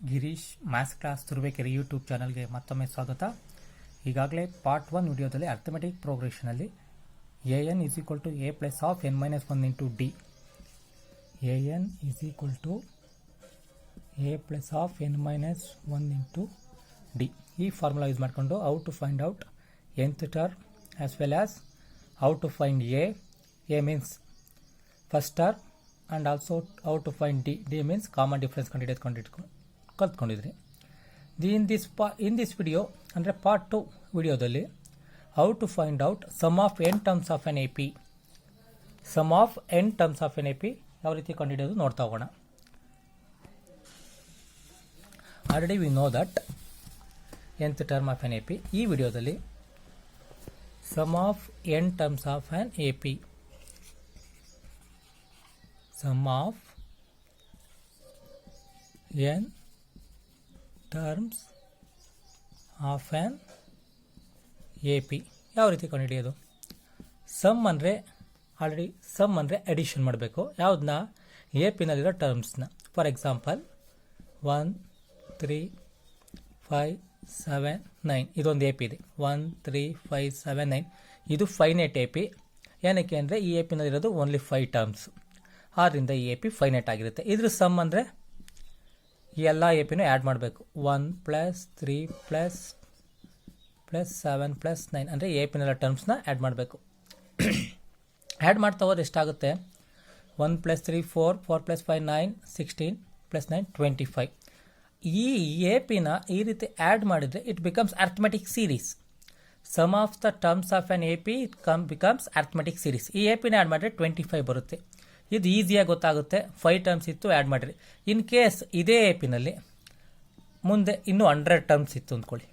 Girish maths class Turuvekere YouTube ಚಾನಲ್ಗೆ ಮತ್ತೊಮ್ಮೆ ಸ್ವಾಗತ. ಈಗಾಗಲೇ ಪಾರ್ಟ್ 1 ವಿಡಿಯೋದಲ್ಲಿ arithmetic ಪ್ರೋಗ್ರೆಷನಲ್ಲಿ an is equal to a plus of n minus 1 into d, an is equal to a plus of n minus 1 into d ಈ formula use ಮಾಡಿಕೊಂಡು how to find out nth term as well as how to find a means first term and also how to find d means common difference ಕಲ್ತ್ಕೊಂಡಿದ್ರಿ. in this video ಅಂದರೆ part 2 ವಿಡಿಯೋದಲ್ಲಿ how to find out sum of n terms of an AP ಯಾವ ರೀತಿ ಕಂಡುಹಿಡಿಯೋದು ನೋಡ್ತಾ ಹೋಗೋಣ. Already we know that nth term of an AP. ಈ ವಿಡಿಯೋದಲ್ಲಿ sum of n terms of an AP, sum of n terms of an AP ಯಾವ ರೀತಿ ಕಂಡುಹಿಡಿಯೋದು. Sum ಅಂದರೆ ಆಲ್ರೆಡಿ ಸಮ್ ಅಂದರೆ ಅಡಿಷನ್ ಮಾಡಬೇಕು. ಯಾವುದನ್ನ ಎ ಪಿನಲ್ಲಿರೋ ಟರ್ಮ್ಸ್ನ. ಫಾರ್ ಎಕ್ಸಾಂಪಲ್ 1 3 5 7 9 ಇದೊಂದು ಎ ಪಿ ಇದೆ. 1 3 5 7 9 ಇದು ಫೈನೈಟ್ ಎ ಪಿ. ಏನಕ್ಕೆ ಅಂದರೆ ಈ ಎ ಪಿನಲ್ಲಿರೋದು ಓನ್ಲಿ 5 ಟರ್ಮ್ಸ್. ಆದ್ದರಿಂದ ಈ ಎ ಪಿ ಫೈನೈಟ್ ಆಗಿರುತ್ತೆ. ಇದ್ರ ಸಮ್ ಅಂದರೆ ಈ ಎಲ್ಲ ಎ ಪಿನೂ ಆ್ಯಡ್ ಮಾಡಬೇಕು. 1 + 3 + 7 + 9 ಅಂದರೆ ಎ ಪಿನೆಲ್ಲ ಟರ್ಮ್ಸ್ನ ಆ್ಯಡ್ ಮಾಡಬೇಕು. ಆ್ಯಡ್ ಮಾಡ್ತಾ ಹೋದ್ರೆ ಎಷ್ಟಾಗುತ್ತೆ? 1 + 3 4 4 + 5 9 16 + 9 25. ಈ ಎ ಪಿನ ಈ ರೀತಿ ಆ್ಯಡ್ ಮಾಡಿದರೆ it becomes arithmetic series. Sum of the terms of an A P becomes arithmetic series. ಈ ಎ ಪಿನ ಆ್ಯಡ್ ಮಾಡಿದ್ರೆ 25 ಬರುತ್ತೆ. ಇದು ಈಸಿಯಾಗಿ ಗೊತ್ತಾಗುತ್ತೆ. 5 ಟರ್ಮ್ಸ್ ಇತ್ತು, ಆ್ಯಡ್ ಮಾಡಿರಿ. ಇನ್ ಕೇಸ್ ಇದೇ ಎ ಪಿನಲ್ಲಿ ಮುಂದೆ ಇನ್ನೂ 100 ಟರ್ಮ್ಸ್ ಇತ್ತು ಅಂದ್ಕೊಳ್ಳಿ.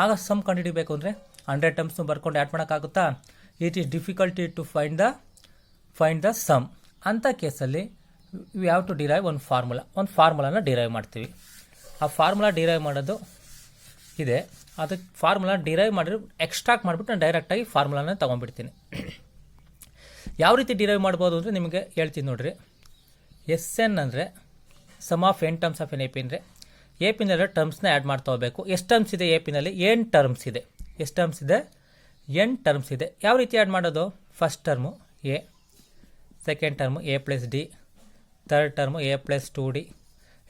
ಆಗ ಸಮ್ ಕಂಡುಹಿಡಿಬೇಕು ಅಂದರೆ 100 ಟರ್ಮ್ಸ್ನು ಬರ್ಕೊಂಡು ಆ್ಯಡ್ ಮಾಡೋಕ್ಕಾಗುತ್ತಾ? It is difficulty to find the sum. ಅಂಥ ಕೇಸಲ್ಲಿ ವಿ ಹ್ಯಾವ್ ಟು ಡಿರೈವ್ ಒಂದು ಫಾರ್ಮುಲಾನ ಡಿರೈವ್ ಮಾಡ್ತೀವಿ. ಆ ಫಾರ್ಮುಲಾ ಡಿರೈವ್ ಮಾಡೋದು ಇದೆ. ಅದಕ್ಕೆ ಫಾರ್ಮುಲಾ ಡಿರೈವ್ ಮಾಡಿದ್ರೆ ಎಕ್ಸ್ಟ್ರಾಕ್ಟ್ ಮಾಡಿಬಿಟ್ಟು ನಾನು ಡೈರೆಕ್ಟಾಗಿ ಫಾರ್ಮುಲಾನ ತೊಗೊಂಡ್ಬಿಡ್ತೀನಿ. ಯಾವ ರೀತಿ ಡಿರೈವ್ ಮಾಡ್ಬೋದು ಅಂದರೆ ನಿಮಗೆ ಹೇಳ್ತೀನಿ ನೋಡಿರಿ. ಎಸ್ ಎನ್ ಅಂದರೆ sum of N terms of N A P ಅಂದರೆ ಎ ಪಿನಲ್ಲಿರೋ ಟರ್ಮ್ಸ್ನ ಆ್ಯಡ್ ಮಾಡ್ತಾ ಹೋಗಬೇಕು. ಎಷ್ಟು ಟರ್ಮ್ಸ್ ಇದೆ ಎ ಪಿನಲ್ಲಿ? n ಟರ್ಮ್ಸ್ ಇದೆ. ಎಷ್ಟು ಟರ್ಮ್ಸ್ ಇದೆ? n ಟರ್ಮ್ಸ್ ಇದೆ. ಯಾವ ರೀತಿ ಆ್ಯಡ್ ಮಾಡೋದು? First term A, second term a + d, third term a + 2d.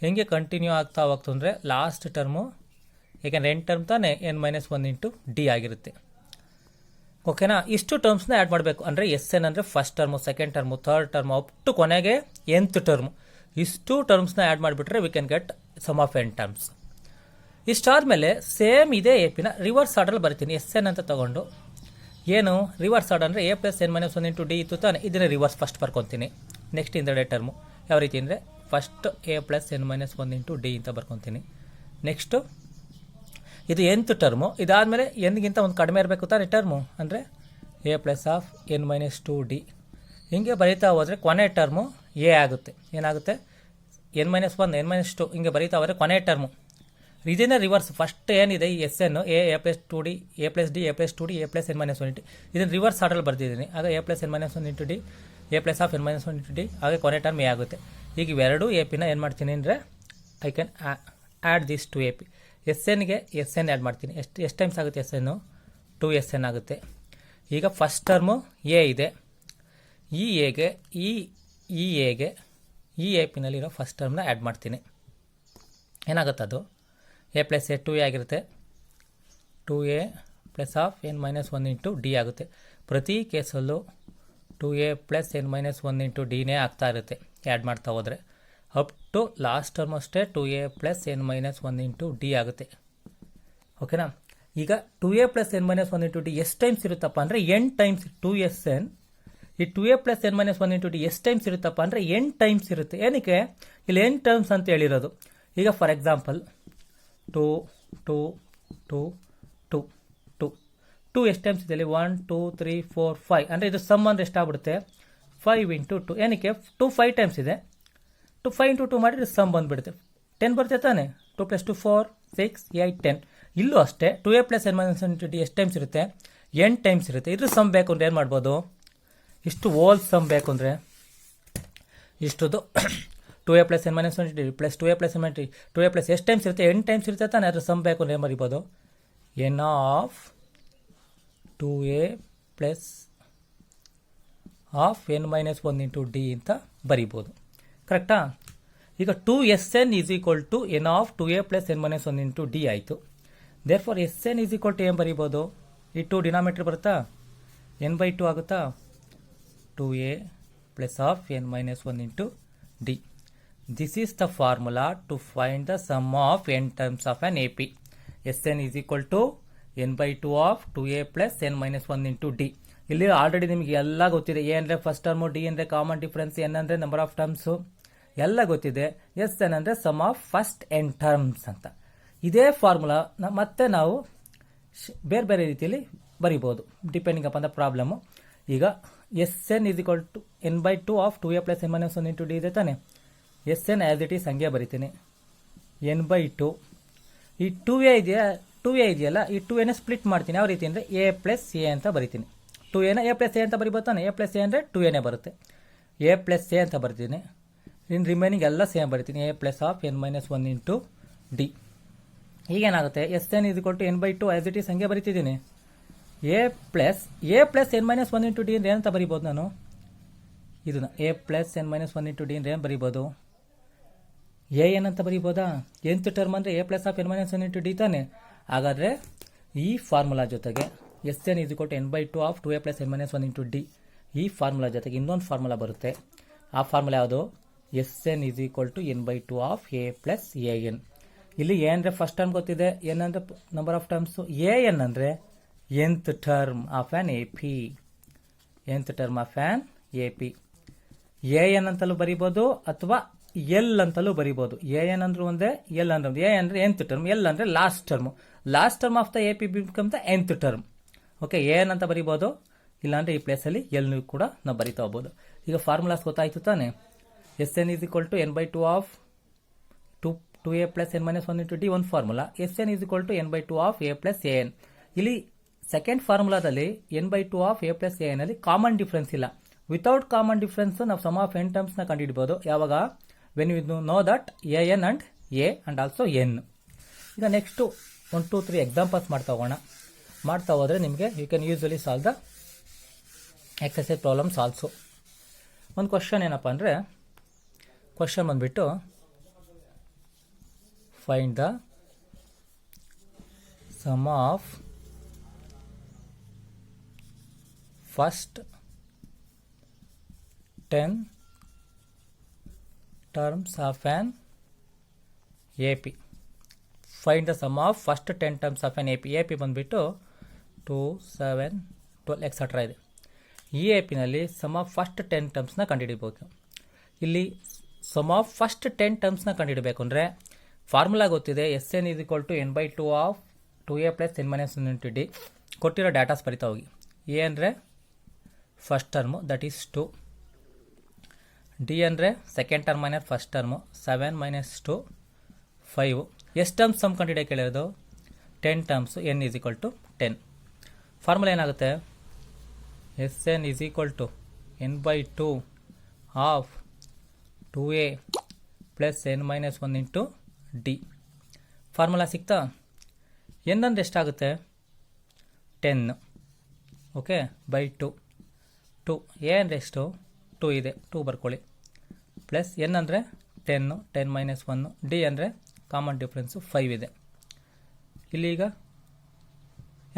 ಹೆಂಗೆ ಕಂಟಿನ್ಯೂ ಆಗ್ತಾ ಹೋಗ್ತಂದರೆ ಲಾಸ್ಟ್ ಟರ್ಮು, ಏಕೆಂದರೆ n ಟರ್ಮ್ ತಾನೇ n - 1 ಇಂಟು ಡಿ ಆಗಿರುತ್ತೆ. ಓಕೆನಾ? ಇಷ್ಟು ಟರ್ಮ್ಸ್ನ ಆ್ಯಡ್ ಮಾಡಬೇಕು. ಅಂದರೆ ಎಸ್ ಎನ್ ಅಂದರೆ first term, second term, third term up to ಕೊನೆಗೆ nth ಟರ್ಮು. ಇಷ್ಟು ಟರ್ಮ್ಸ್ನ ಆ್ಯಡ್ ಮಾಡಿಬಿಟ್ರೆ we can get sum of n terms. ಇಷ್ಟಾದಮೇಲೆ ಸೇಮ್ ಇದೇ ಎ ಪಿನ ರಿವರ್ಸ್ ಆರ್ಡರ್ ಬರಿತೀನಿ. ಎಸ್ ಎನ್ ಅಂತ ತೊಗೊಂಡು ಏನು ರಿವರ್ಸ್ ಆರ್ಡರ್ ಅಂದರೆ a + n - 1 ಇಂಟು ಡಿ ಇತ್ತು ತಾನೆ, ಇದನ್ನೇ ರಿವರ್ಸ್ ಫಸ್ಟ್ ಬರ್ಕೊತೀನಿ. ನೆಕ್ಸ್ಟ್ ಹಿಂದೆಡೆ ಟರ್ಮು ಯಾವ ರೀತಿ ಅಂದರೆ first a + n - 1 into D ಅಂತ ಬರ್ಕೊತೀನಿ. ನೆಕ್ಸ್ಟು ಇದು nth ಟರ್ಮು. ಇದಾದಮೇಲೆ ಎನ್ಗಿಂತ ಒಂದು ಕಡಿಮೆ ಇರಬೇಕು ತಾನೆ ಟರ್ಮು, ಅಂದರೆ a + n - 2d. ಹಿಂಗೆ ಬರೀತಾ ಹೋದರೆ ಕೊನೆ ಟರ್ಮು ಎ ಆಗುತ್ತೆ. ಏನಾಗುತ್ತೆ? n - 1 n - 2 ಹಿಂಗೆ ಬರೀತಾ ಹೋದರೆ ಕೊನೆ ಟರ್ಮು. ಇದನ್ನೇ ರಿವರ್ಸ್ ಫಸ್ಟ್ ಏನಿದೆ ಈ S N a + 2d a + d a + 2d a + n - 1 into ಇದನ್ನು ರಿವರ್ಸ್ ಆರ್ಡರ್ ಬರ್ತಿದ್ದೀನಿ. ಆಗ a + n - 1 into D a + n - 1 into D, ಹಾಗೆ ಕೊನೆ ಟರ್ಮ್ ಎ ಆಗುತ್ತೆ. ಈಗ ಇವೆರಡೂ ಎ ಪಿನ ಏನು ಮಾಡ್ತೀನಿ ಅಂದರೆ I can add this to A P. S ಎನ್ಗೆ ಎಸ್ ಎನ್ ಆ್ಯಡ್ ಮಾಡ್ತೀನಿ. ಎಷ್ಟು ಟೈಮ್ಸ್ ಆಗುತ್ತೆ ಎಸ್ ಎನ್ನು? 2s n ಆಗುತ್ತೆ. ಈಗ ಫಸ್ಟ್ ಟರ್ಮು ಎ ಇದೆ. ಈ ಎಗೆ ಈ ಎ ಪಿನಲ್ಲಿರೋ ಫಸ್ಟ್ ಟರ್ಮ್ನ ಆ್ಯಡ್ ಮಾಡ್ತೀನಿ. ಏನಾಗುತ್ತೆ? ಅದು a + a 2a ಆಗಿರುತ್ತೆ. 2a + n - 1 ಇಂಟು ಡಿ ಆಗುತ್ತೆ. ಪ್ರತಿ ಕೇಸಲ್ಲೂ 2a + n - 1 ಇಂಟು ಡಿನೇ ಆಗ್ತಾ ಇರುತ್ತೆ ಆ್ಯಡ್ ಮಾಡ್ತಾ ಹೋದರೆ. ಅಪ್ ಟು ಲಾಸ್ಟ್ ಟರ್ಮ್ ಅಷ್ಟೇ 2a + n - 1 ಇಂಟು ಡಿ ಆಗುತ್ತೆ. ಓಕೆನಾ? ಈಗ 2a + n - 1 ಇಂಟು ಡಿ ಎಷ್ಟು ಟೈಮ್ಸ್ ಇರುತ್ತಪ್ಪ ಅಂದರೆ n ಟೈಮ್ಸ್ 2sn. ಈ 2a + n - 1 ಇಂಟು ಡಿ ಎಷ್ಟು ಟೈಮ್ಸ್ ಇರುತ್ತಪ್ಪ ಅಂದರೆ n ಟೈಮ್ಸ್ ಇರುತ್ತೆ. ಏನಕ್ಕೆ? ಇಲ್ಲಿ n ಟರ್ಮ್ಸ್ ಅಂತ ಹೇಳಿರೋದು. ಈಗ ಫಾರ್ ಎಕ್ಸಾಂಪಲ್ 2 2 2 2 2 2 ಎಷ್ಟು ಟೈಮ್ಸ್ ಇದೆ ಇಲ್ಲಿ? 1 2 3 4 5 ಅಂದರೆ ಇದು ಸಮ್ ಅಂದರೆ ಎಷ್ಟಾಗ್ಬಿಡುತ್ತೆ? 5 ಇಂಟು 2. ಏನಕ್ಕೆ? 2 5 ಟೈಮ್ಸ್ ಇದೆ. 2 5 ಇಂಟು 2 ಮಾಡಿದ್ರೆ ಸಮ್ ಬಂದುಬಿಡುತ್ತೆ. 10 ಬರುತ್ತೆ ತಾನೆ? 2 + 2 4 6 8 10. ಇಲ್ಲೂ ಅಷ್ಟೇ 2a + n - 1 ಇಂಟು ಡಿ ಎಷ್ಟು ಟೈಮ್ಸ್ ಇರುತ್ತೆ? n ಟೈಮ್ಸ್ ಇರುತ್ತೆ. ಇದ್ರ ಸಮ್ ಬೇಕು ಅಂದರೆ ಏನು ಮಾಡ್ಬೋದು? ಇಷ್ಟು ಹೋಲ್ ಸಮ್ ಬೇಕು ಅಂದರೆ ಇಷ್ಟುದು 2a plus N minus 1 plus 2a plus N minus 2a plus ಎಷ್ಟು ಟೈಮ್ಸ್ ಇರುತ್ತೆ, n ಟೈಮ್ಸ್ ಇರುತ್ತೆ ತಾನೆ. ಅದ್ರ ಸಮ್ ಬೇಕು ಅಂದರೆ ಬರಿಬೋದು n of 2a plus of N minus 1 into D ಅಂತ ಬರಿಬೋದು. ಕರೆಕ್ಟಾ? ಈಗ 2Sn is equal to N of 2a plus N minus 1 into D ಆಯಿತು. Therefore Sn is equal to ಏನು ಬರಿಬೋದು, ಈ 2 ಡಿನಾಮಿನೇಟರ್ ಬರುತ್ತಾ, n/2 ಆಗುತ್ತಾ, 2a plus of N minus 1 into D. This is the formula to find the sum of n terms of an AP. Sn is equal to n/2 of 2a plus N minus 1 into D. ಇಲ್ಲಿ already ನಿಮಗೆ ಎಲ್ಲ ಗೊತ್ತಿದೆ. A ಅಂದರೆ first term, D ಅಂದರೆ common difference, N ಅಂದರೆ number of terms ಎಲ್ಲ ಗೊತ್ತಿದೆ. Sn ಅಂದರೆ sum of first n terms ಅಂತ. ಇದೇ ಫಾರ್ಮುಲಾ ಮತ್ತೆ ನಾವು ಬೇರೆ ಬೇರೆ ರೀತಿಯಲ್ಲಿ ಬರಿಬೋದು ಡಿಪೆಂಡಿಂಗ್ ಅಪಾನ್ ದ ಪ್ರಾಬ್ಲಮ್ಮು. ಈಗ Sn is equal to n/2 of 2a plus N minus 1 into D ಇದೆ ತಾನೆ. Sn ಆ್ಯಸ್ ಇಟ್ ಈಸ್ ಹಂಗೆ ಬರಿತೀನಿ, n/2. ಈ 2a ಇದೆಯಲ್ಲ, ಈ 2a ಸ್ಪ್ಲಿಟ್ ಮಾಡ್ತೀನಿ. ಯಾವ ರೀತಿ ಅಂದರೆ a ಪ್ಲಸ್ ಎ ಅಂತ ಬರಿತೀನಿ. 2a a ಪ್ಲಸ್ ಎ ಅಂತ ಬರಿಬೋದು ತಾನೆ. a ಪ್ಲಸ್ ಎ ಅಂದರೆ 2a ಬರುತ್ತೆ. a ಪ್ಲಸ್ ಎ ಅಂತ ಬರ್ತೀನಿ. ಇನ್ನು ರಿಮೈನಿಂಗ್ ಎಲ್ಲ ಸೇಮ್ ಬರಿತೀನಿ, a plus of N minus 1 into D. ಈಗೇನಾಗುತ್ತೆ, Sn is equal to n/2 as it is ಹಂಗೆ ಬರಿತಿದ್ದೀನಿ. a plus N minus 1 into D ಅಂದರೆ ಏನಂತ ಬರಿಬೋದು ನಾನು, ಇದನ್ನು a plus N minus 1 into D ಅಂದರೆ ಏನು ಬರಿಬೋದು, an ಅಂತ ಬರಿಬೋದಾ. nth ಟರ್ಮ್ ಅಂದರೆ a plus of N minus 1 into D ತಾನೆ. ಹಾಗಾದರೆ ಈ ಫಾರ್ಮುಲಾ ಜೊತೆಗೆ Sn is equal to n/2 of 2a plus N minus 1 into D, ಈ ಫಾರ್ಮುಲಾ ಜೊತೆಗೆ ಇನ್ನೊಂದು ಫಾರ್ಮುಲಾ ಬರುತ್ತೆ. ಆ ಫಾರ್ಮುಲಾ ಯಾವುದು, Sn is equal to n/2 of a plus an. ಇಲ್ಲಿ a ಅಂದರೆ ಫಸ್ಟ್ ಟರ್ಮ್ ಗೊತ್ತಿದೆ, n ಅಂದರೆ ನಂಬರ್ ಆಫ್ ಟರ್ಮ್ಸು, an ಅಂದರೆ nth term of an AP. nth term of an AP. an ಅಂತಲೂ ಬರಿಬೋದು ಅಥವಾ L ಅಂತಲೂ ಬರಿಬೋದು. an ಅಂದ್ರೆ ಒಂದೇ, L ಅಂದ್ರೆ a ಅಂದರೆ nth ಟರ್ಮ್, L ಅಂದರೆ last term of the AP become the nth term. Okay, an ಅಂತ ಬರಿಬೋದು, ಇಲ್ಲಾಂದರೆ ಈ ಪ್ಲೇಸಲ್ಲಿ L ಕೂಡ ನಾವು ಬರಿತಾ ಹೋಗ್ಬೋದು. ಈಗ ಫಾರ್ಮುಲಾಸ್ ಗೊತ್ತಾಯಿತು ತಾನೆ. Sn is equal to n/2 of 2a plus N minus 1 into D ಒಂದು formula. Sn is equal to n/2 of a plus an. ಇಲ್ಲಿ ಸೆಕೆಂಡ್ ಫಾರ್ಮುಲಾದಲ್ಲಿ n/2 of a plus an ಅಲ್ಲಿ ಕಾಮನ್ ಡಿಫ್ರೆನ್ಸ್ ಇಲ್ಲ. Without common difference ನಾವು sum of n ಟರ್ಮ್ಸ್ನ ಕಂಡುಹಿಡಿಬೋದು. ಯಾವಾಗ, when you know that an and a and also n. ಈಗ next 1 2 3 examples ಮಾಡ್ತಾ ಹೋದರೆ ನಿಮಗೆ you can usually solve the exercise problems also. ಒಂದು ಕ್ವಶನ್ ಏನಪ್ಪ ಅಂದರೆ, ಕ್ವಶನ್ ಬಂದುಬಿಟ್ಟು find the sum of first 10 terms of an AP. Find the sum of first 10 terms of an AP. AP ಬಂದುಬಿಟ್ಟು 2 7 12 etcetera ಇದೆ. ಈ AP-ನಲ್ಲಿ ಸಮ್ ಆಫ್ ಫಸ್ಟ್ 10 ಟರ್ಮ್ಸ್ನ ಕಂಡುಹಿಡಿಬೋದು. ಇಲ್ಲಿ ಸಮ್ ಆಫ್ ಫಸ್ಟ್ 10 ಟರ್ಮ್ಸ್ನ ಕಂಡುಹಿಡಬೇಕು ಅಂದರೆ ಫಾರ್ಮುಲಾ ಗೊತ್ತಿದೆ. Sn is equal to n/2 of 2a plus N minus 1 into D. ಕೊಟ್ಟಿರೋ ಡಾಟಾಸ್ ಬರಿತಾ ಹೋಗಿ. a ಅಂದರೆ first term, that is 2. D ಅಂದರೆ second term minus first term, 7 minus 2 5. ಎಷ್ಟು ಟರ್ಮ್ಸ್ ಸಮ್ ಕಂಡುಹಿಡಿಯೋಕೆ ಕೇಳಿರೋದು, 10 terms. n is equal to 10. Formula ಏನಾಗುತ್ತೆ, Sn is equal to n/2 of 2a plus N minus 1 into D. Formula ಸಿಗ್ತಾ. n ಅಂದರೆ ಎಷ್ಟಾಗುತ್ತೆ, 10. Okay, by 2. a ಅಂದರೆ ಎಷ್ಟು, 2 ಇದೆ, 2 ಬರ್ಕೊಳ್ಳಿ. ಪ್ಲಸ್ n ಅಂದರೆ 10, 10 ಮೈನಸ್ 1. ಡಿ ಅಂದರೆ ಕಾಮನ್ ಡಿಫ್ರೆನ್ಸು 5 ಇದೆ. ಇಲ್ಲಿ ಈಗ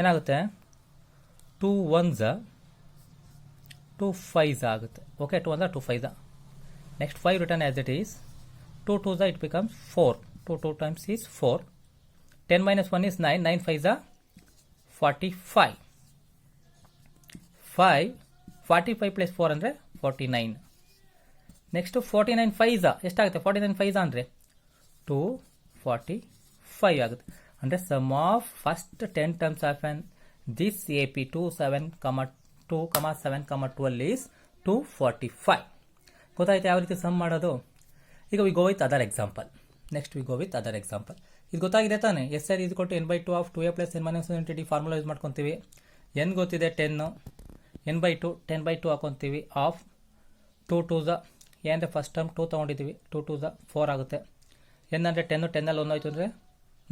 ಏನಾಗುತ್ತೆ, 2 1s 2 5s ಆಗುತ್ತೆ. Okay, 2 1 2 5s. Next 5 return as it is. 2 2s it becomes 4. 2 2 times is 4. 10 minus 1 is 9. 9 5s are 45. 45 plus 4 ಅಂದರೆ 49. ನೆಕ್ಸ್ಟ್ 49 5s ಎಷ್ಟಾಗುತ್ತೆ, 49 5s ಅಂದರೆ 245 ಆಗುತ್ತೆ. ಅಂದರೆ sum of first 10 terms of an this AP 2 7, 12 is 245. ಗೊತ್ತಾಯ್ತು ಯಾವ ರೀತಿ sum ಮಾಡೋದು. ಈಗ we go with other example. ಇದು ಗೊತ್ತಾಗಿದೆ ತಾನೆ. Sn is equal to n/2 of 2a plus N minus 1 into D formula use ಮಾಡ್ಕೊತೀವಿ. n ಗೊತ್ತಿದೆ 10, n/2 10/2 ಹಾಕೊತೀವಿ. ಆಫ್ 2 2s ಎ ಅಂದರೆ ಫಸ್ಟ್ ಟರ್ಮ್ 2 ತೊಗೊಂಡಿದ್ದೀವಿ, 2 2 4 ಆಗುತ್ತೆ. ಎನ್ ಅಂದರೆ 10, 10 1 ಆಯಿತು ಅಂದರೆ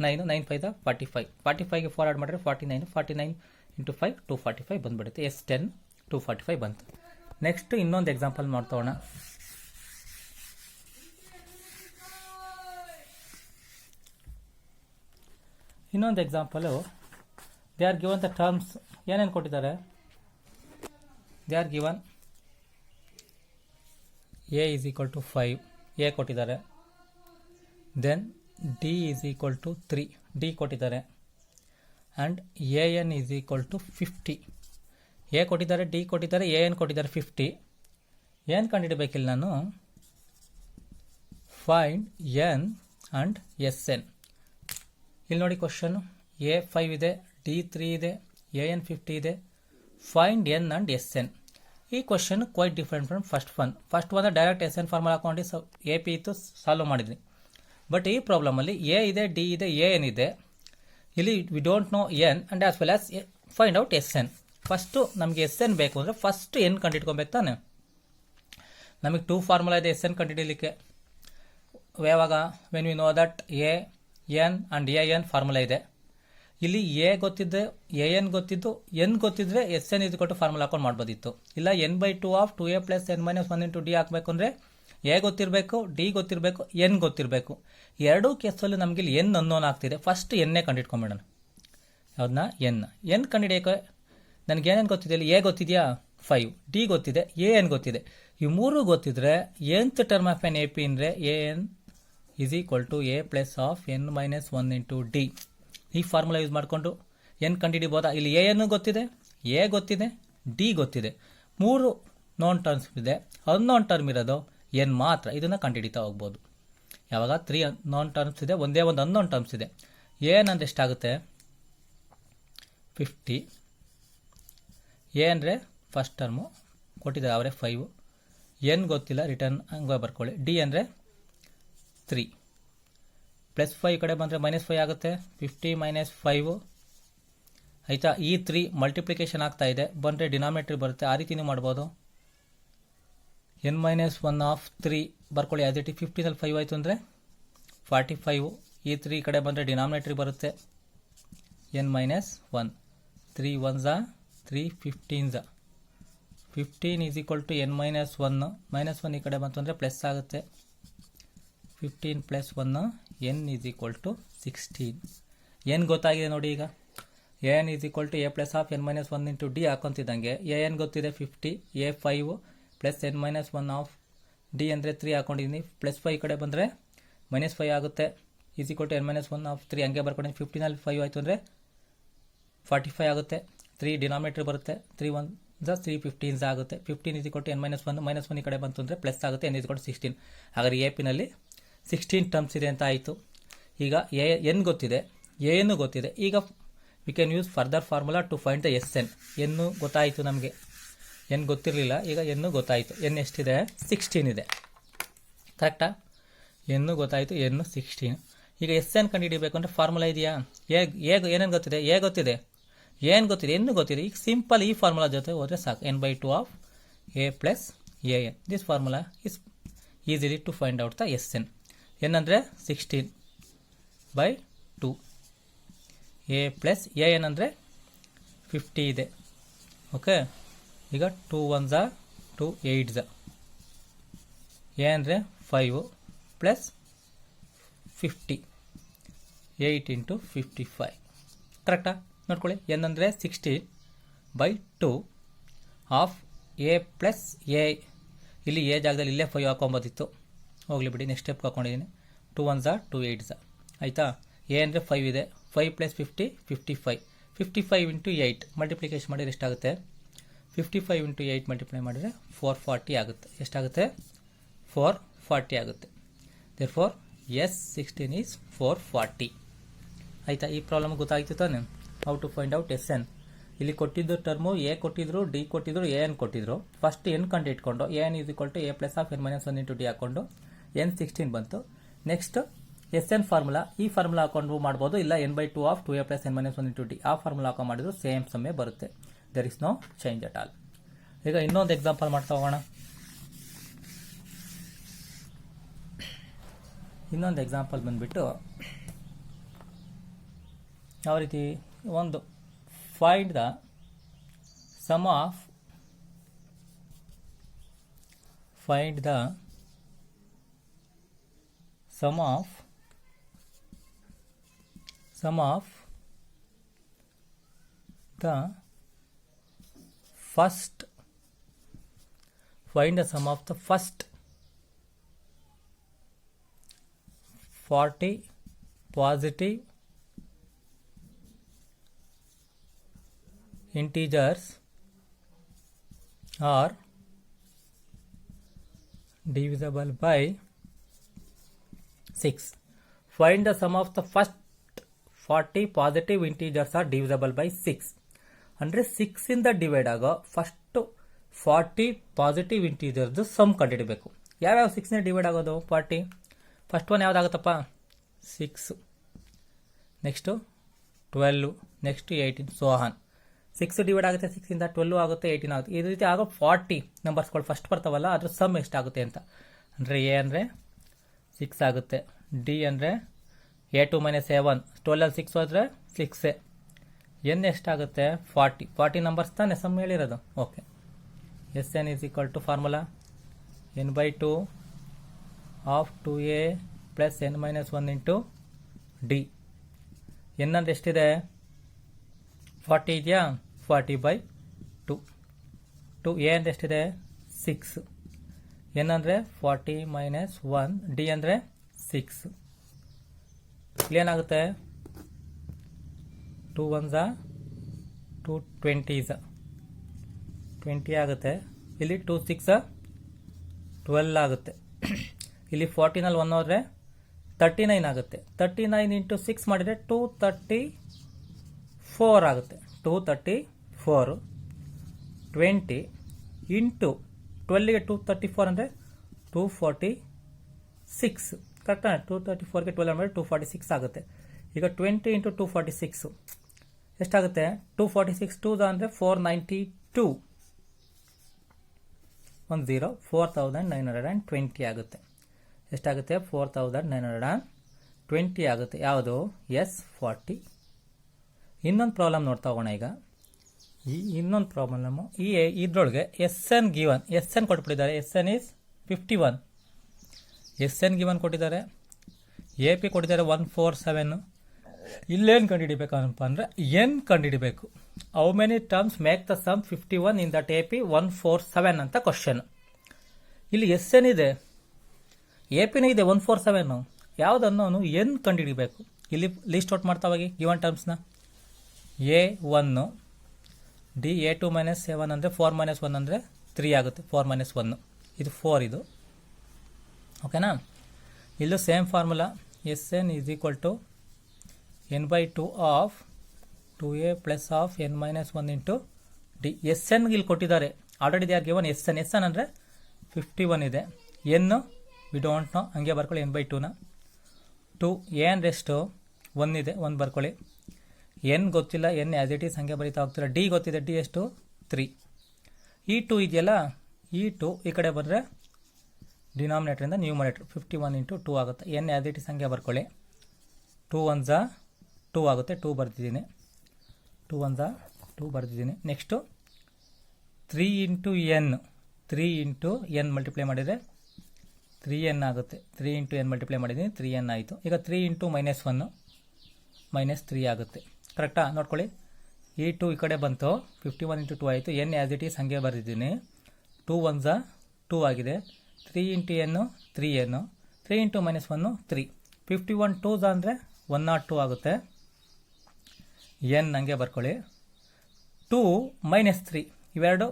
9, 9 5 45, 45ಗೆ 4 ಆ್ಯಡ್ ಮಾಡಿದ್ರೆ 49, 49 ಇಂಟು 5 245 ಬಂದುಬಿಡುತ್ತೆ. ಎಸ್ 10 245 ಬಂತು. ನೆಕ್ಸ್ಟ್ ಇನ್ನೊಂದು ಎಕ್ಸಾಂಪಲ್ ಮಾಡ್ತೋಣ. ಇನ್ನೊಂದು example, they are given the terms. ಏನೇನು ಕೊಟ್ಟಿದ್ದಾರೆ? They are given A is equal to 5, A ಕೊಟ್ಟಿದ್ದಾರೆ. Then D is equal to 3, D ಕೊಟ್ಟಿದ್ದಾರೆ. And A N is equal to 50. A ಕೊಟ್ಟಿದ್ದಾರೆ, ಡಿ ಕೊಟ್ಟಿದ್ದಾರೆ, ಎ ಎನ್ ಕೊಟ್ಟಿದ್ದಾರೆ 50. ಏನು ಕಂಡುಹಿಡಬೇಕಿಲ್ಲ ನಾನು? Find N and S N. ಇಲ್ಲಿ ನೋಡಿ ಕ್ವಶನ್, ಎ 5 ಇದೆ, ಡಿ 3 ಇದೆ, ಎ ಎನ್ 50 ಇದೆ. Find N and S N. ಈ question quite different from first one direct S N formula ಹಾಕೊಂಡು ಎ ಪಿ ಇತ್ತು ಸಾಲ್ವ್ ಮಾಡಿದ್ವಿ. ಬಟ್ ಈ ಪ್ರಾಬ್ಲಮಲ್ಲಿ ಎ ಇದೆ, ಡಿ ಇದೆ, ಎ ಎನ್ ಇದೆ. ಇಲ್ಲಿ we don't know N and as well as find out S N. First ನಮಗೆ ಎಸ್ ಎನ್ ಬೇಕು ಅಂದರೆ ಫಸ್ಟ್ ಎನ್ ಕಂಡುಹಿಡ್ಕೊಬೇಕು ತಾನೆ. ನಮಗೆ 2 ಫಾರ್ಮುಲಾ ಇದೆ ಎಸ್ ಎನ್ ಕಂಡುಹಿಡಲಿಕ್ಕೆ. ಯಾವಾಗ? When we know that A N and A N formula ಇದೆ. ಇಲ್ಲಿ ಎ ಗೊತ್ತಿದ್ದೆ, ಎ ಎನ್ ಗೊತ್ತಿದ್ದು, ಎನ್ ಗೊತ್ತಿದ್ರೆ ಎಸ್ ಎನ್ ಇದು ಕೊಟ್ಟು ಫಾರ್ಮುಲಾ ಹಾಕೊಂಡು ಮಾಡ್ಬೋದಿತ್ತು. ಇಲ್ಲ n/2 of 2a plus n - 1 into D ಹಾಕಬೇಕು ಅಂದರೆ ಎ ಗೊತ್ತಿರಬೇಕು, ಡಿ ಗೊತ್ತಿರಬೇಕು, ಎನ್ ಗೊತ್ತಿರಬೇಕು. ಎರಡೂ ಕೇಸಲ್ಲಿ ನಮಗೆ ಇಲ್ಲಿ ಎನ್ ಅನ್ನೋನ್ ಆಗ್ತಿದೆ. ಫಸ್ಟ್ ಎನ್ನೇ ಕಂಡುಹಿಡ್ಕೊಂಬಿಡೋಣ. ಯಾವ್ದನ್ನ? ಎನ್ ಕಂಡುಹಿಡಿಯೋಕೆ ನನಗೇನೇನು ಗೊತ್ತಿದೆ? ಇಲ್ಲಿ ಎ ಗೊತ್ತಿದೆಯಾ? 5, ಡಿ ಗೊತ್ತಿದೆ, ಎ ಎನ್ ಗೊತ್ತಿದೆ. ಈ ಮೂರು ಗೊತ್ತಿದ್ರೆ nth term of N A P ಅಂದರೆ A N is equal to A plus of n - 1 into D. ಈ ಫಾರ್ಮುಲಾ ಯೂಸ್ ಮಾಡಿಕೊಂಡು ಎನ್ ಕಂಡುಹಿಡಿಬೋದಾ? ಇಲ್ಲಿ ಎ ಎನ್ ಗೊತ್ತಿದೆ, ಎ ಗೊತ್ತಿದೆ, ಡಿ ಗೊತ್ತಿದೆ. 3 ನಾನ್ ಟರ್ಮ್ಸ್ ಇದೆ. ಅನ್ನೋನ್ ಟರ್ಮ್ ಇರೋದು ಎನ್ ಮಾತ್ರ. ಇದನ್ನು ಕಂಡುಹಿಡಿತಾ ಹೋಗ್ಬೋದು. ಯಾವಾಗ 3 ನಾನ್ ಟರ್ಮ್ಸ್ ಇದೆ, ಒಂದೇ ಒಂದು ಅನ್ನೋನ್ ಟರ್ಮ್ಸ್ ಇದೆ. ಎನ್ ಅಂದರೆ ಎಷ್ಟಾಗುತ್ತೆ? 50. ಎ ಅಂದರೆ ಫಸ್ಟ್ ಟರ್ಮು ಕೊಟ್ಟಿದ್ದಾರೆ ಅವರೇ 5. ಎನ್ ಗೊತ್ತಿಲ್ಲ, ರಿಟರ್ನ್ ಹಂಗೆ ಬರ್ಕೊಳ್ಳಿ. ಡಿ ಅಂದರೆ 3 ಪ್ಲಸ್ 5 ಕಡೆ ಬಂದರೆ -5 ಆಗುತ್ತೆ. 50 - 5 ಆಯಿತಾ. ಈ 3 ಮಲ್ಟಿಪ್ಲಿಕೇಶನ್ ಆಗ್ತಾ ಇದೆ, ಬಂದರೆ ಡಿನಾಮಿನೇಟರ್ ಬರುತ್ತೆ. ಆ ರೀತಿನೂ ಮಾಡ್ಬೋದು. n - 1 ಆಫ್ 3 ಬರ್ಕೊಳ್ಳಿ. ಅದೇ 15 5 ಆಯಿತು ಅಂದರೆ 45. ಈ 3 ಕಡೆ ಬಂದರೆ ಡಿನಾಮಿನೇಟರ್ ಬರುತ್ತೆ. n - 1 3 1s 3 15s 15 is equal to n - 1. -1 ಈ ಕಡೆ ಬಂತು ಅಂದರೆ ಪ್ಲಸ್ ಆಗುತ್ತೆ. 15 plus 1 n is equal to 16. N ಗೊತ್ತಾಗಿದೆ ನೋಡಿ. ಈಗ N is equal to A plus of n - 1 into D ಹಾಕೊಂತಿದ್ದಂಗೆ ಎ ಎನ್ ಗೊತ್ತಿದೆ 50, A 5 plus n - 1 of D ಅಂದರೆ 3 ಹಾಕೊಂಡಿದ್ದೀನಿ. ಪ್ಲಸ್ 5 ಕಡೆ ಬಂದರೆ -5 ಆಗುತ್ತೆ. Is equal to n - 1 of 3 ಹಂಗೆ ಬರ್ಕೊಂಡಿದ್ದೀನಿ. 15 5 ಆಯಿತು ಅಂದರೆ 45 ಆಗುತ್ತೆ. 3 ಡಿನಾಮಿನೇಟರ್ ಬರುತ್ತೆ. 3 1s 3 15s ಆಗುತ್ತೆ. 15 ಈಸ್ ಈಕ್ವಲ್ ಟು n - 1 -1 ಈ ಕಡೆ ಬಂತು ಅಂದರೆ ಪ್ಲಸ್ ಆಗುತ್ತೆ. n is equal to 16. ಹಾಗಾದ್ರೆ ಎ ಪಿನಲ್ಲಿ 16 ಟರ್ಮ್ಸ್ ಇದೆ ಅಂತ ಆಯಿತು. ಈಗ ಎನ್ ಗೊತ್ತಿದೆ, ಎ ಎನ್ ಗೊತ್ತಿದೆ. ಈಗ we can use further formula to find the S N. ಎನ್ನು ಗೊತ್ತಾಯಿತು ನಮಗೆ, ಎನ್ ಗೊತ್ತಿರಲಿಲ್ಲ, ಈಗ ಎನ್ನು ಗೊತ್ತಾಯಿತು. ಎನ್ ಎಷ್ಟಿದೆ? 16 ಇದೆ. ಕರೆಕ್ಟಾ? ಎನ್ನು ಗೊತ್ತಾಯಿತು, ಎನ್ನು 16. ಈಗ ಎಸ್ ಎನ್ ಕಂಡುಹಿಡಿಬೇಕು ಅಂದರೆ ಫಾರ್ಮುಲಾ ಇದೆಯಾ? ಏನೇನು ಗೊತ್ತಿದೆ? ಎ ಗೊತ್ತಿದೆ, ಏನು ಗೊತ್ತಿದೆ, ಎನ್ನು ಗೊತ್ತಿದೆ. ಈಗ ಸಿಂಪಲ್ ಈ ಫಾರ್ಮುಲಾ ಜೊತೆ ಹೋದರೆ ಸಾಕು. n/2 of A plus A N. This formula is easily to find out the S N. N ಅಂದರೆ 16/2. ಎ ಪ್ಲಸ್ ಎ ಎನ್ ಅಂದರೆ 50 ಇದೆ. ಓಕೆ. ಈಗ 2 1s 2 8s. ಎ ಅಂದರೆ 5 ಪ್ಲಸ್ 50 8 ಇಂಟು 55. ಕರೆಕ್ಟಾ? ನೋಡ್ಕೊಳ್ಳಿ. ಎನ್ ಅಂದರೆ 16/2 ಆಫ್ ಎ ಪ್ಲಸ್ ಎ. ಇಲ್ಲಿ A ಜಾಗದಲ್ಲಿ ಇಲ್ಲೇ 5 ಹಾಕೊಂಬೋದಿತ್ತು, ಹೋಗಲಿ ಬಿಡಿ. ನೆಕ್ಸ್ಟ್ ಸ್ಟೆಪ್ ಹಾಕೊಂಡಿದ್ದೀನಿ. 2 1s 2 8s ಆಯಿತಾ. ಎ ಅಂದರೆ 5 ಇದೆ. 5 ಪ್ಲಸ್ 50 55. 55 ಇಂಟು 8 ಮಲ್ಟಿಪ್ಲಿಕೇಶನ್ ಮಾಡಿದರೆ ಎಷ್ಟಾಗುತ್ತೆ? 55 ಇಂಟು 8 ಮಲ್ಟಿಪ್ಲೈ ಮಾಡಿದರೆ 440 ಆಗುತ್ತೆ. ಎಷ್ಟಾಗುತ್ತೆ? 440 ಆಗುತ್ತೆ. Therefore S 16 is 440. ಆಯಿತಾ? ಈ ಪ್ರಾಬ್ಲಮ್ ಗೊತ್ತಾಯಿತು ತಾನೆ? How to find out S N. ಇಲ್ಲಿ ಕೊಟ್ಟಿದ್ದು ಟರ್ಮು ಎ ಕೊಟ್ಟಿದ್ರು, ಡಿ ಕೊಟ್ಟಿದ್ರು, ಎ ಎನ್ ಕೊಟ್ಟಿದ್ರು. ಫಸ್ಟ್ ಎನ್ ಕಂಡು ಇಟ್ಕೊಂಡು A N is equal to A plus of n - 1 into D ಹಾಕೊಂಡು n 16 ಬಂತು. Next S N formula. ಈ ಫಾರ್ಮುಲಾ ಹಾಕೊಂಡು ಮಾಡ್ಬೋದು. ಇಲ್ಲ n/2 of 2a plus n - 1 into D. ಆ ಫಾರ್ಮುಲಾ ಹಾಕೊಂಡು ಮಾಡಿದ್ರು ಸೇಮ್ ಸಮ್ಮೆ ಬರುತ್ತೆ. There is no change at all. ಈಗ ಇನ್ನೊಂದು ಎಕ್ಸಾಂಪಲ್ ಮಾಡ್ತಾ ಹೋಗೋಣ. ಇನ್ನೊಂದು ಎಕ್ಸಾಂಪಲ್ ಬಂದುಬಿಟ್ಟು ಯಾವ ರೀತಿ ಒಂದು find the sum of the first 40 positive integers are divisible by 6. Find the sum of the first 40 positive integers are divisible by 6. ಅಂದರೆ 6 ಇಂದ ಡಿವೈಡ್ ಆಗೋ ಫಸ್ಟ್ 40 ಪಾಸಿಟಿವ್ ಇಂಟೀಜರ್ದು ಸಮ್ ಕಂಡುಹಿಡಬೇಕು. ಯಾವ್ಯಾವ 6 ನೇ ಡಿವೈಡ್ ಆಗೋದು? 40. ಫಸ್ಟ್ ಒನ್ ಯಾವುದಾಗುತ್ತಪ್ಪ? 6. Next 12, next 18, so on. 6 divide ಆಗುತ್ತೆ 6 ಇಂದ, 12 ಆಗುತ್ತೆ, 18 ಆಗುತ್ತೆ. ಈ ರೀತಿ ಆಗೋ 40 ನಂಬರ್ಸ್ಗಳು ಫಸ್ಟ್ ಬರ್ತಾವಲ್ಲ, ಅದ್ರ ಸಮ್ ಎಷ್ಟಾಗುತ್ತೆ ಅಂತ. ಅಂದರೆ ಎ ಅಂದರೆ 6 ಆಗುತ್ತೆ, ಡಿ ಅಂದರೆ A2 - A1, 12 6 ಹೋದರೆ 6. ಎನ್ ಎಷ್ಟಾಗುತ್ತೆ? 40 ನಂಬರ್ಸ್ ತಾನೆ ಸಮ್ ಹೇಳಿರೋದು. Okay, S N is equal to formula n/2 of 2a plus n - 1 into D. N ಅಂದ್ರೆ ಎಷ್ಟಿದೆ? 40 ಇದೆಯಾ? 40/2. 2a ಅಂದ್ರೆ ಎಷ್ಟಿದೆ? 6. ಎನ್ ಅಂದರೆ 40 - 1, ಡಿ ಅಂದರೆ 6. ಏನಾಗುತ್ತೆ? 2 1s 2 20s 20 ಆಗುತ್ತೆ. ಇಲ್ಲಿ 2 6 12 ಆಗುತ್ತೆ. ಇಲ್ಲಿ 40ನಲ್ಲಿ 1 ಹೋದರೆ 39 ಆಗುತ್ತೆ. 39 ಇಂಟು 6 ಮಾಡಿದರೆ 234 ಆಗುತ್ತೆ. 234 20 ಇಂಟು 12ಗೆ 234 ಅಂದರೆ 246. ಕರೆಕ್ಟಾ? 234ಗೆ 12 ಅಂದರೆ 246 ಆಗುತ್ತೆ. ಈಗ 20 ಇಂಟು 246 ಎಷ್ಟಾಗುತ್ತೆ? 246 2 ಅಂದರೆ 492. 4920 ಆಗುತ್ತೆ. ಎಷ್ಟಾಗುತ್ತೆ? 4920 ಆಗುತ್ತೆ. ಯಾವುದು? S40. ಇನ್ನೊಂದು ಪ್ರಾಬ್ಲಮ್ ನೋಡ್ತಾ ಹೋಗೋಣ. ಈಗ ಈ ಇನ್ನೊಂದು ಪ್ರಾಬ್ಲಮ್, ಇದ್ರೊಳಗೆ S N given, S N ಕೊಟ್ಬಿಟ್ಟಿದ್ದಾರೆ. S N is 51. S N given ಕೊಟ್ಟಿದ್ದಾರೆ, ಎ ಪಿ ಕೊಟ್ಟಿದ್ದಾರೆ 147. ಇಲ್ಲೇನು ಕಂಡುಹಿಡಿಬೇಕಪ್ಪ ಅಂದರೆ ಎನ್ ಕಂಡುಹಿಡಿಬೇಕು. How many terms make the sum 51 in that A P 147 ಅಂತ ಕ್ವಶನ್. ಇಲ್ಲಿ ಎಸ್ ಎನ್ ಇದೆ, ಎ ಪಿನೂ ಇದೆ 147. ಯಾವುದನ್ನು ಎನ್ ಕಂಡುಹಿಡಿಬೇಕು. ಇಲ್ಲಿ ಲಿಸ್ಟ್ ಔಟ್ ಮಾಡ್ತಾ ಹೋಗಿ given ಟರ್ಮ್ಸ್ನ. A1, D A2 - A1 ಅಂದರೆ 4 - 1 ಅಂದರೆ 3 ಆಗುತ್ತೆ. 4 - 1 ಇದು 4 ಇದು. ಓಕೆನಾ? ಇಲ್ಲೂ same formula. S N is equal to n/2 of 2a plus of n - 1 into D. S ಎನ್ಗೆ ಇಲ್ಲಿ ಕೊಟ್ಟಿದ್ದಾರೆ, already they are given S N. S N ಅಂದರೆ 51 ಇದೆ. ಎನ್ ವಿ ಡೋಂಟ್ ನೋ, ಹಂಗೆ ಬರ್ಕೊಳ್ಳಿ n/2ನ. 2 ಎ ಅಂದರೆ ಎಷ್ಟು? 1 ಇದೆ, 1 ಬರ್ಕೊಳ್ಳಿ. ಎನ್ ಗೊತ್ತಿಲ್ಲ, ಎನ್ ಆ್ಯಸ್ ಇಟ್ ಈಸ್ ಹಂಗೆ ಬರೀತಾ ಹೋಗ್ತೀರಾ. ಡಿ ಗೊತ್ತಿದೆ, ಡಿ ಎಷ್ಟು? 3. ಈ 2 ಇದೆಯಲ್ಲ, ಈ 2 ಈ ಕಡೆ ಬಂದರೆ ಡಿನಾಮಿನೇಟ್ರಿಂದ ನ್ಯೂಮರೇಟರ್ 51 ಇಂಟು 2 ಆಗುತ್ತೆ. ಎನ್ ಆ್ಯಸ್ ಇಟ್ ಈಸ್ ಹಂಗೆ ಬರ್ಕೊಳ್ಳಿ. 2 1s 2 ಆಗುತ್ತೆ, 2 ಬರ್ತಿದ್ದೀನಿ. 2 1s 2 ಬರ್ತಿದ್ದೀನಿ. Next 3 into N, 3 into N multiply ಮಾಡಿದರೆ 3n ಆಗುತ್ತೆ. 3 ಇಂಟು ಎನ್ ಮಲ್ಟಿಪ್ಲೈ ಮಾಡಿದ್ದೀನಿ, 3n ಆಯಿತು. ಈಗ 3 ಇಂಟು -1 -3 ಆಗುತ್ತೆ. ಕರೆಕ್ಟಾ? ನೋಡ್ಕೊಳ್ಳಿ, ಈ 2 ಈ ಕಡೆ ಬಂತು, 51 ಇಂಟು 2 ಆಯಿತು. ಎನ್ ಆ್ಯಸ್ ಇಟ್ ಈಸ್ ಹಾಗೆ ಬರೆದಿದ್ದೀನಿ. 2 1s 2 ಆಗಿದೆ. 3 ಇಂಟು ಎನ್ನು 3n, 3 ಇಂಟು -1 3. 51 2s ಅಂದರೆ 102 ಆಗುತ್ತೆ. ಎನ್ ಹಂಗೆ ಬರ್ಕೊಳ್ಳಿ. 2 -3 ಇವೆರಡು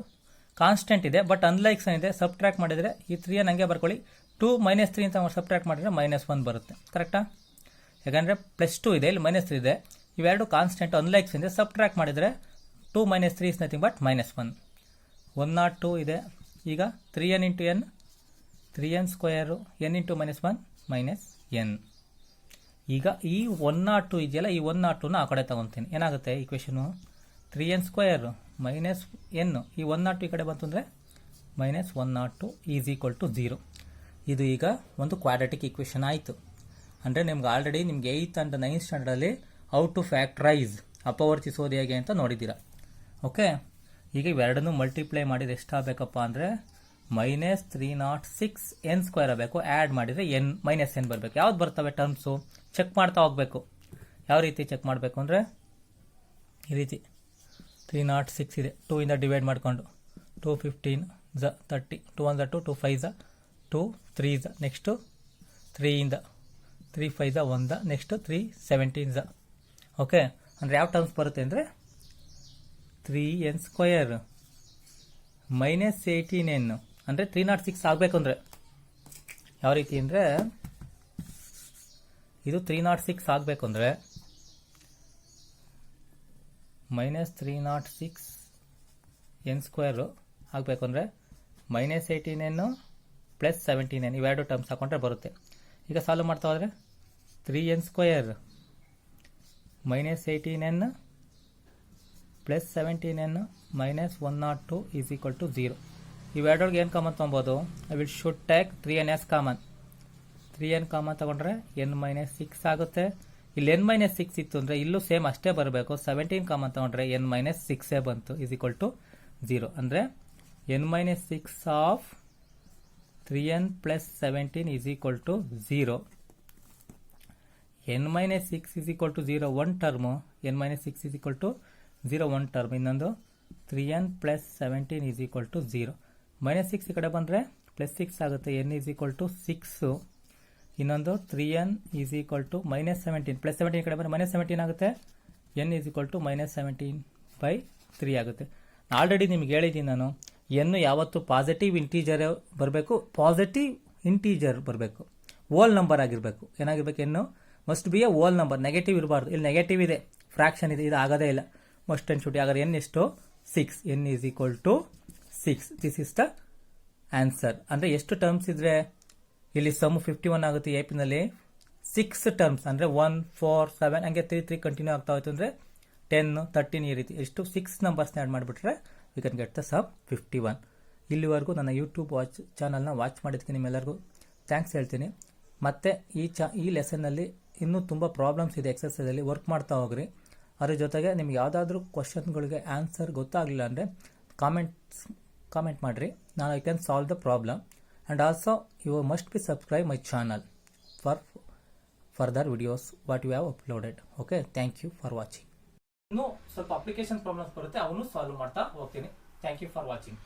ಕಾನ್ಸ್ಟೆಂಟ್ ಇದೆ, ಬಟ್ ಅನ್ಲೈಕ್ ಸೈನ್ ಇದೆ. ಸಬ್ಟ್ರ್ಯಾಕ್ಟ್ ಮಾಡಿದರೆ ಈ 3n ಹಂಗೆ ಬರ್ಕೊಳ್ಳಿ. 2 -3 ಅಂತ ಸಬ್ಟ್ರ್ಯಾಕ್ಟ್ ಮಾಡಿದರೆ -1 ಬರುತ್ತೆ. ಕರೆಕ್ಟಾ? ಯಾಕಂದರೆ +2 ಇದೆ, ಇಲ್ಲಿ -3 ಇದೆ. ಇವೆರಡು ಕಾನ್ಸ್ಟೆಂಟ್ ಅನ್ಲೈಕ್ ಸೈನ್ ಇದೆ. ಸಬ್ಟ್ರ್ಯಾಕ್ಟ್ ಮಾಡಿದರೆ 2 - 3 ಇಸ್ ನಥಿಂಗ್ ಬಟ್ -1. 102 ಇದೆ. ಈಗ 3n into N 3n square, n into -1 -n. ಈಗ ಈ 102 ಇದೆಯಲ್ಲ, ಈ 102ನ ಆ ಕಡೆ ತಗೊತೀನಿ. ಏನಾಗುತ್ತೆ ಈಕ್ವೇಷನು? 3n ಸ್ಕ್ವೇರ್ ಮೈನಸ್ ಎನ್, ಈ 102 ಈ ಕಡೆ ಬಂತು ಅಂದರೆ -102 ಈಸ್ ಈಕ್ವಲ್ ಟು 0. ಇದು ಈಗ ಒಂದು ಕ್ವಾಡ್ರಾಟಿಕ್ ಈಕ್ವೇಷನ್ ಆಯಿತು. ಅಂದರೆ ನಿಮ್ಗೆ ಆಲ್ರೆಡಿ ನಿಮ್ಗೆ 8th and 9th ಸ್ಟ್ಯಾಂಡರ್ಡಲ್ಲಿ ಹೌ ಟು ಫ್ಯಾಕ್ಟ್ರೈಸ್ ಅಪವರ್ತಿಸೋದು ಹೇಗೆ ಅಂತ ನೋಡಿದ್ದೀರಾ. ಓಕೆ, ಈಗ ಇವೆರಡನ್ನು ಮಲ್ಟಿಪ್ಲೈ ಮಾಡಿದ್ರೆ ಎಷ್ಟಾಗಬೇಕಪ್ಪ ಅಂದರೆ -306 n ಸ್ಕ್ವೇರ್ ಆಗಬೇಕು. ಆ್ಯಡ್ ಮಾಡಿದರೆ -n ಬರಬೇಕು. ಯಾವ್ದು ಬರ್ತವೆ ಟರ್ಮ್ಸು ಚೆಕ್ ಮಾಡ್ತಾ ಹೋಗಬೇಕು. ಯಾವ ರೀತಿ ಚೆಕ್ ಮಾಡಬೇಕು ಅಂದರೆ ಈ ರೀತಿ 306 ಇದೆ, 2 ಇಂದ ಡಿವೈಡ್ ಮಾಡಿಕೊಂಡು 2 15 30, 2 1 2, 2 5 2, 3 ನೆಕ್ಸ್ಟು 3 ಇಂದ 3 5 1, ನೆಕ್ಸ್ಟು 3 17. ಓಕೆ, ಅಂದರೆ ಯಾವ ಟರ್ಮ್ಸ್ ಬರುತ್ತೆ ಅಂದರೆ 3n ಸ್ಕ್ವಯರ್ -18n ಅಂದರೆ 306 ಆಗಬೇಕು. ಅಂದರೆ ಯಾವ ರೀತಿ ಅಂದರೆ ಇದು 306 ಆಗಬೇಕು ಅಂದರೆ -306 n ಸ್ಕ್ವೇರು ಆಗಬೇಕು ಅಂದರೆ -18n ಪ್ಲಸ್ 17n ಇವೆರಡು ಟರ್ಮ್ಸ್ ಹಾಕೊಂಡ್ರೆ ಬರುತ್ತೆ. ಈಗ ಸಾಲ್ವ್ ಮಾಡ್ತಾ ಹೋದರೆ 3n square -18n plus 17n -102 is equal to 0. ಇವೆರಡೊಳಗೆ ಏನು ಕಾಮನ್ ತೊಗೊಬೋದು? I will should take 3n as common. 3n common ತೊಗೊಂಡ್ರೆ n-6 ಆಗುತ್ತೆ. ಇಲ್ಲಿ n-6 ಇತ್ತು ಅಂದರೆ ಇಲ್ಲೂ ಸೇಮ್ ಅಷ್ಟೇ ಬರಬೇಕು. 17 ಕಾಮನ್ ತೊಗೊಂಡ್ರೆ n-6 ಬಂತು ಈಸ್ ಈಕ್ವಲ್ ಟು 0. ಅಂದರೆ n-6 of 3n plus 17 is equal to 0. n-6 is equal to 0 one term, n-6 is equal to 0 one term, ಇನ್ನೊಂದು 3n plus 17 is equal to 0. -6 ಈ ಕಡೆ ಬಂದರೆ +6 ಆಗುತ್ತೆ, n ಈಸ್ ಈಕ್ವಲ್ ಟು 6. ಇನ್ನೊಂದು 3n is equal to -17 plus 17 ಈ ಕಡೆ ಬಂದರೆ -17 ಆಗುತ್ತೆ, n ಈಸ್ ಈಕ್ವಲ್ ಟು -17/3 ಆಗುತ್ತೆ. ಆಲ್ರೆಡಿ ನಿಮ್ಗೆ ಹೇಳಿದ್ದೀನಿ ನಾನು, n ಯಾವತ್ತು ಪಾಸಿಟಿವ್ ಇಂಟೀಜರ್ ಬರಬೇಕು, ಪಾಸಿಟಿವ್ ಇಂಟೀಜರ್ ಬರಬೇಕು, ಓಲ್ ನಂಬರ್ ಆಗಿರಬೇಕು. ಏನಾಗಿರ್ಬೇಕು? n must be a whole number, negative ಇರಬಾರ್ದು. ಇಲ್ಲಿ ನೆಗೆಟಿವ್ ಇದೆ, ಫ್ರಾಕ್ಷನ್ ಇದೆ, ಇದು ಆಗೋದೇ ಇಲ್ಲ. ಮಸ್ಟ್ ಅಂಡ್ ಶುಡ್ ಆಗಾರೆ n ಎಷ್ಟು? 6. n is equal to 6. This is the answer. ಅಂದರೆ ಎಷ್ಟು ಟರ್ಮ್ಸ್ ಇದ್ರೆ ಇಲ್ಲಿ ಸಮ್ 51 ಆಗುತ್ತೆ. ಎಪಿನಲ್ಲಿ 6 ಟರ್ಮ್ಸ್ ಅಂದರೆ 1 4 7 ಹಂಗೆ 3 3 ಕಂಟಿನ್ಯೂ ಆಗ್ತಾ ಹೋಯ್ತು ಅಂದರೆ 10 13 ಈ ರೀತಿ ಎಷ್ಟು 6 ನಂಬರ್ಸ್ನ ಆ್ಯಡ್ ಮಾಡಿಬಿಟ್ರೆ we can get the sum 51. ಇಲ್ಲಿವರೆಗೂ ನನ್ನ ಯೂಟ್ಯೂಬ್ ಚಾನಲ್ನ ವಾಚ್ ಮಾಡಿದ್ದಕ್ಕೆ ನಿಮ್ಮೆಲ್ಲರಿಗೂ ಥ್ಯಾಂಕ್ಸ್ ಹೇಳ್ತೀನಿ. ಮತ್ತು ಈ ಲೆಸನ್ನಲ್ಲಿ ಇನ್ನೂ ತುಂಬ ಪ್ರಾಬ್ಲಮ್ಸ್ ಇದೆ ಎಕ್ಸರ್ಸೈಸಲ್ಲಿ, ವರ್ಕ್ ಮಾಡ್ತಾ ಹೋಗ್ರಿ. ಅದ್ರ ಜೊತೆಗೆ ನಿಮ್ಗೆ ಯಾವುದಾದ್ರೂ ಕ್ವಶನ್ಗಳಿಗೆ ಆನ್ಸರ್ ಗೊತ್ತಾಗಲಿಲ್ಲ ಅಂದರೆ ಕಾಮೆಂಟ್ ಮಾಡಿರಿ, ನಾನು I can solve the problem. And also you must be subscribe my channel for further videos what you have uploaded. Okay, thank you for watching. ಇನ್ನೂ ಸ್ವಲ್ಪ ಅಪ್ಲಿಕೇಶನ್ ಪ್ರಾಬ್ಲಮ್ಸ್ ಬರುತ್ತೆ, ಅವನು ಸಾಲ್ವ್ ಮಾಡ್ತಾ ಹೋಗ್ತೀನಿ. Thank you for watching.